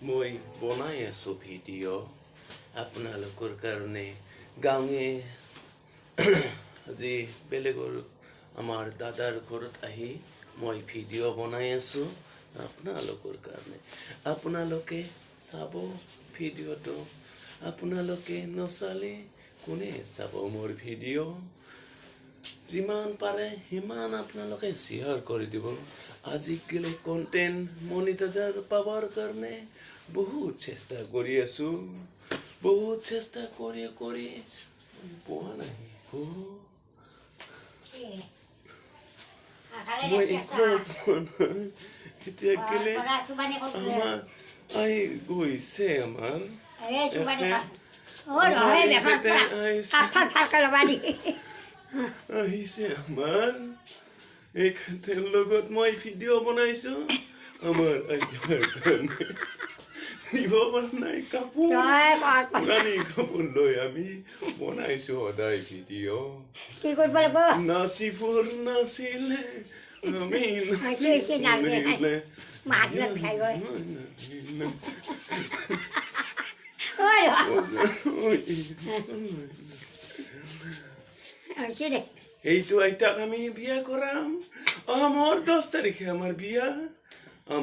মই বনাই আছো ভিডিঅ' আপোনালোকৰ কাৰণে গাঁৱে আজি বেলেগৰ আমাৰ দাদাৰ ঘৰত আহি মই ভিডিঅ' বনাই আছো আপোনালোকৰ কাৰণে আপোনালোকে চাব ভিডিঅ'টো আপোনালোকে নচালে কোনে চাব মোৰ ভিডিঅ' যিমান পাৰে সিমান আপোনালোকে শ্বেয়াৰ কৰি দিব আজিকালি কন্টেন্ট মনিটাইজাৰ পাবৰ কাৰণে বহুত চেষ্টা কৰি আছো বহুত চেষ্টা কৰি পোৱা নাই মই একো এতিয়া গেলে আমাৰ আহি গৈছে আমাৰ আহিছে আমাৰ এখেতৰ লগত মই ভিডিঅ' বনাইছো আমাৰ আইতাৰ কাৰণে নিব পৰা নাই কাপোৰ পুৰাণি কাপোৰ লৈ আমি বনাইছো সদায় ভিডিঅ' কি কৰিব লাগিব নাচিবোৰ নাচিলে আমি নাচিলে এইটো আইতাক আমি বিয়া কৰাম মোৰ 10 তাৰিখে আমাৰ বিয়া